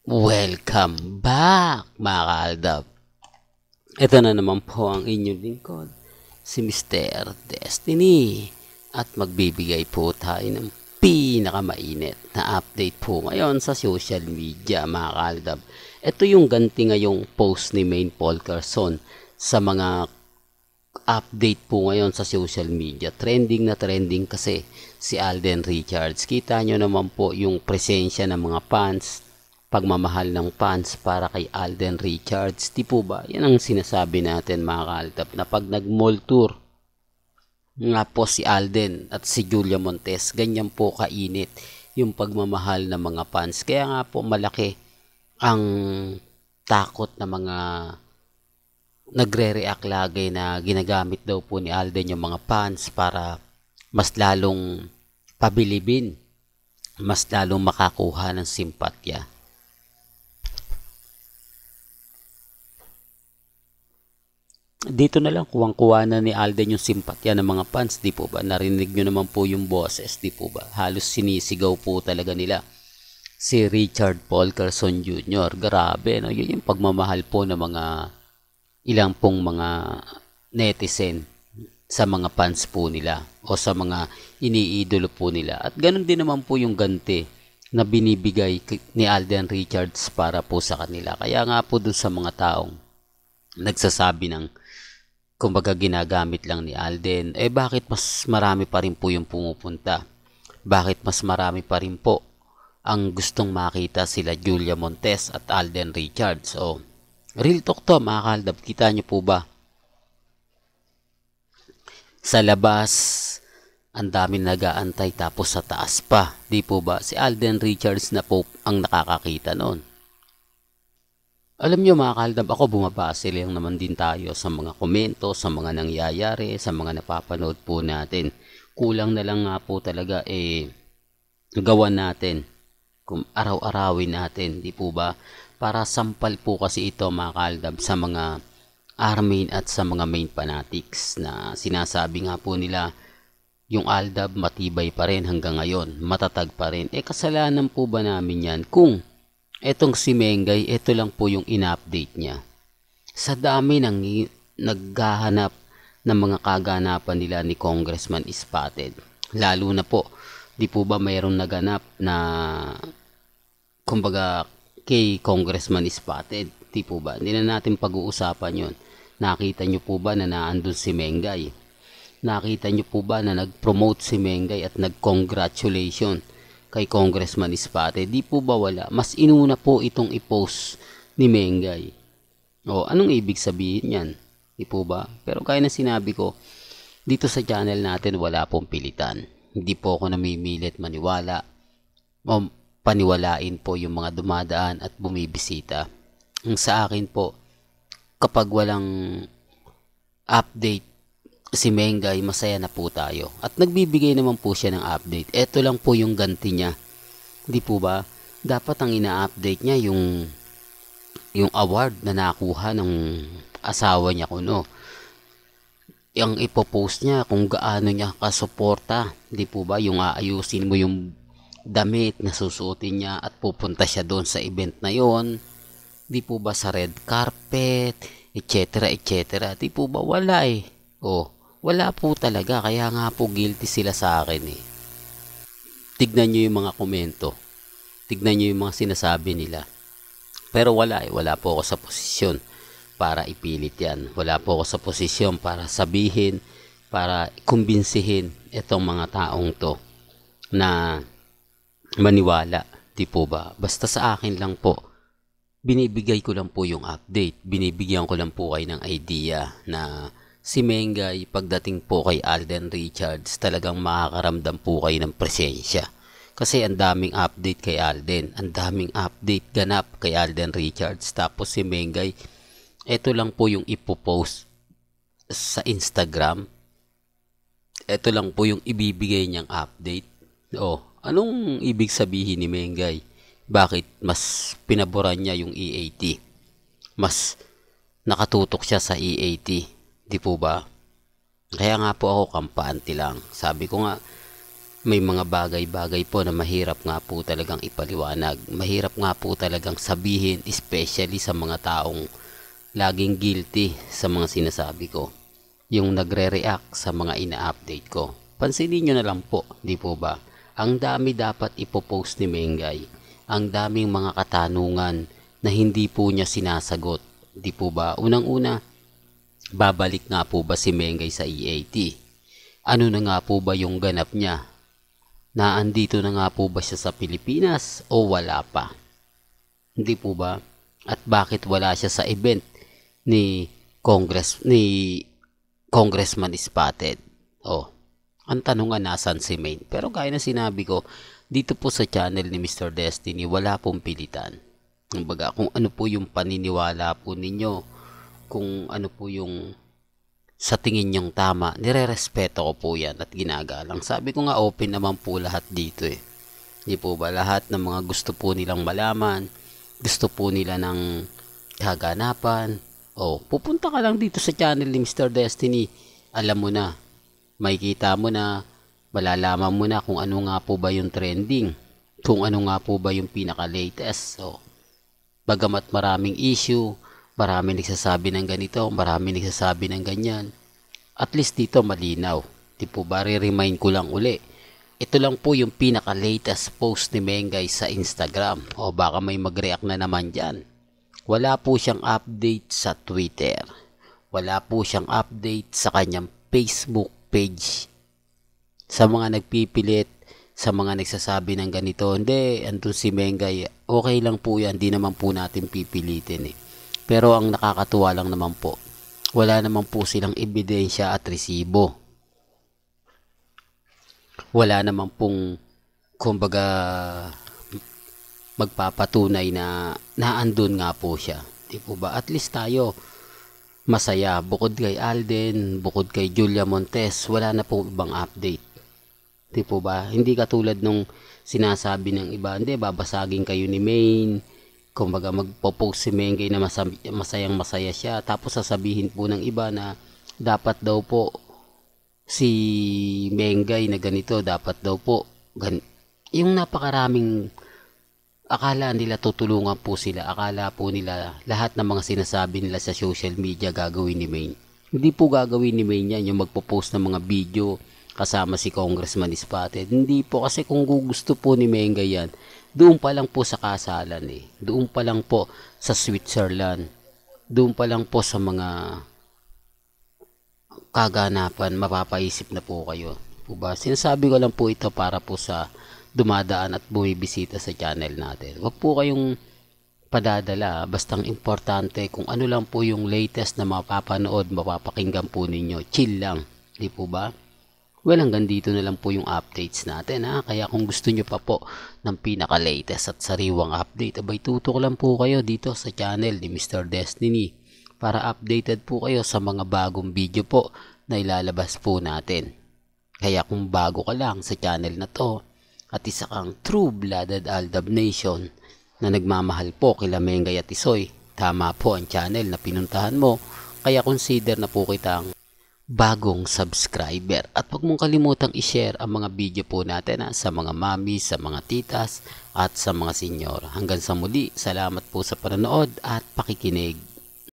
Welcome back mga kaaldab. Ito na naman po ang inyong lingkod, si Mr. Destiny. At magbibigay po tayo ng pinakamainit na update po ngayon sa social media mga kaaldab. Ito yung ganti ngayong post ni Maine Paul Carson sa mga update po ngayon sa social media. Trending na trending kasi si Alden Richards. Kita nyo naman po yung presensya ng mga fans, pagmamahal ng fans para kay Alden Richards. Di po ba? Yan ang sinasabi natin mga kaaldab, na pag nag-mall tour nga po si Alden at si Julia Montes, ganyan po kainit yung pagmamahal ng mga fans. Kaya nga po malaki ang takot na mga nagre-react lagi na ginagamit daw po ni Alden yung mga fans para mas lalong pabilibin, mas lalong makakuha ng simpatya. Dito na lang kuwang-kuha na ni Alden yung simpatya ng mga fans, di po ba? Narinig nyo naman po yung boses, di po ba? Halos sinisigaw po talaga nila si Richard Paul Carson Jr. Grabe, no? Yun yung pagmamahal po ng mga ilang pong mga netizen sa mga fans po nila o sa mga iniidolo po nila. At ganun din naman po yung ganti na binibigay ni Alden Richards para po sa kanila. Kaya nga po dun sa mga taong nagsasabi ng kumbaga ginagamit lang ni Alden, bakit mas marami pa rin po yung pumupunta? Bakit mas marami pa rin po ang gustong makita sila Julia Montes at Alden Richards? So, real talk to mga kaaldab, kita nyo po ba? Sa labas, ang daming nag-aantay, tapos sa taas pa, di po ba? Si Alden Richards na po ang nakakakita noon. Alam nyo mga kaaldab, ako bumabase lang naman din tayo sa mga komento, sa mga nangyayari, sa mga napapanood po natin. Kulang na lang nga po talaga gawan natin, kung araw-arawin natin, di po ba? Para sampal po kasi ito mga kaaldab sa mga Armin at sa mga main fanatics na sinasabi nga po nila yung Aldab matibay pa rin hanggang ngayon, matatag pa rin. Kasalanan po ba namin yan kung etong si Mengay, ito lang po yung in-update niya? Sa dami ng naghahanap ng mga kaganapan nila ni Congressman Spotted. Lalo na po, di po ba mayroong naganap na kumbaga kay Congressman Spotted? Di po ba? Hindi na natin pag-uusapan yun. Nakita nyo po ba na naandun si Mengay? Nakita nyo po ba na nag-promote si Mengay at nag-congratulation kay Congressman Spotted? Di po ba wala? Mas inuna po itong i-post ni Mengay. O, anong ibig sabihin yan? Di po ba? Pero kaya na sinabi ko, dito sa channel natin wala pong pilitan. Hindi po ako namimilit maniwala o paniwalain po yung mga dumadaan at bumibisita. Ang sa akin po, kapag walang update si Mengay, masaya na po tayo. At nagbibigay naman po siya ng update. Ito lang po yung ganti niya. Di po ba? Dapat ang ina-update niya yung award na nakuha ng asawa niya kuno. Yung ipopost niya kung gaano niya kasuporta. Di po ba? Yung aayusin mo yung damit na susuotin niya at pupunta siya doon sa event na yon. Di po ba sa red carpet, etc. etc. Di po ba? Wala wala po talaga. Kaya nga po guilty sila sa akin Tignan nyo yung mga komento. Tignan nyo yung mga sinasabi nila. Pero wala po ako sa posisyon para ipilit yan. Wala po ako sa posisyon para sabihin, para kumbinsihin itong mga taong to na maniwala. Di po ba? Basta sa akin lang po, binibigay ko lang po yung update. Binibigyan ko lang po kayo ng idea na si Mengay, pagdating po kay Alden Richards, talagang makakaramdam po kayo ng presensya. Kasi ang daming update kay Alden. Ang daming update ganap kay Alden Richards. Tapos si Mengay, ito lang po yung ipopost sa Instagram. Ito lang po yung ibibigay niyang update. Anong ibig sabihin ni Mengay? Bakit mas pinaboran niya yung EAT? Mas nakatutok siya sa EAT, di po ba? Kaya nga po ako kampante lang. Sabi ko nga, may mga bagay-bagay po na mahirap nga po talagang ipaliwanag. Mahirap nga po talagang sabihin, especially sa mga taong laging guilty sa mga sinasabi ko. Yung nagre-react sa mga ina-update ko. Pansinin nyo na lang po, di po ba? Ang dami dapat ipopost ni Mengay. Ang daming mga katanungan na hindi po niya sinasagot. Di po ba? Unang-una, babalik nga po ba si Mengay sa EAT? Ano na nga po ba yung ganap niya? Naandito na nga po ba siya sa Pilipinas o wala pa? Hindi po ba? At bakit wala siya sa event ni Congressman Spotted? Ang tanong nga nasan si Maine? Pero gaya na sinabi ko, dito po sa channel ni Mr. Destiny, wala pong pilitan. Kumbaga, kung ano po yung paniniwala po ninyo, kung ano po yung sa tingin nyong tama, nire-respeto ko po yan at ginagalang. Sabi ko nga, open naman po lahat dito eh. Di po ba? Lahat ng mga gusto po nilang malaman, gusto po nila ng kaganapan. Pupunta ka lang dito sa channel ni Mr. Destiny. Alam mo na, makikita mo na, malalaman mo na kung ano nga po ba yung trending, kung ano nga po ba yung pinaka-latest. Bagamat maraming issue, marami nagsasabi ng ganito, marami nagsasabi ng ganyan. At least dito malinaw. Di po ba, re-remind ko lang uli. Ito lang po yung pinaka-latest post ni Mengay sa Instagram. Baka may mag-react na naman dyan. Wala po siyang update sa Twitter. Wala po siyang update sa kanyang Facebook page. Sa mga nagpipilit, sa mga nagsasabi ng ganito, hindi, andun si Mengay, okay lang po yan, di naman po natin pipilitin eh. Pero ang nakakatuwa lang naman po, wala naman po silang ebidensya at resibo. Wala naman pong, kumbaga, magpapatunay na naandun nga po siya. Di po ba? At least tayo, masaya. Bukod kay Alden, bukod kay Julia Montes, wala na po ibang update. Di po ba? Hindi katulad nung sinasabi ng iba, hindi, babasagin kayo ni Maine. Kumbaga magpo-post si Mengay na masayang masaya siya, tapos sasabihin po ng iba na dapat daw po si Mengay na ganito, dapat daw po yung napakaraming akala nila tutulungan po sila, akala po nila lahat ng mga sinasabi nila sa social media gagawin ni Maine. Hindi po gagawin ni Maine yan, yung magpo-post ng mga video kasama si Congressman Spotted. Hindi po, kasi kung gusto po ni Mengay yan, doon pa lang po sa kasalan eh. Doon pa lang po sa Switzerland. Doon pa lang po sa mga kaganapan, mapapaisip na po kayo. Po ba? Sinasabi ko lang po ito para po sa dumadaan at bumibisita sa channel natin. Huwag po kayong padadala. Bastang importante kung ano lang po yung latest na mapapanood, mapapakinggan po ninyo. Chill lang. Di po ba? Well, hanggang dito na lang po yung updates natin ha. Kaya kung gusto nyo pa po ng pinaka-latest at sariwang update, abay tutok lang po kayo dito sa channel ni Mr. Destiny para updated po kayo sa mga bagong video po na ilalabas po natin. Kaya kung bago ka lang sa channel na to at isa kang true-blooded Aldab Nation na nagmamahal po kila Mengay at Isoy, tama po ang channel na pinuntahan mo. Kaya consider na po kitang bagong subscriber. At huwag mong kalimutang i-share ang mga video po natin sa mga mami, sa mga titas at sa mga senyor. Hanggang sa muli, salamat po sa panonood at pakikinig.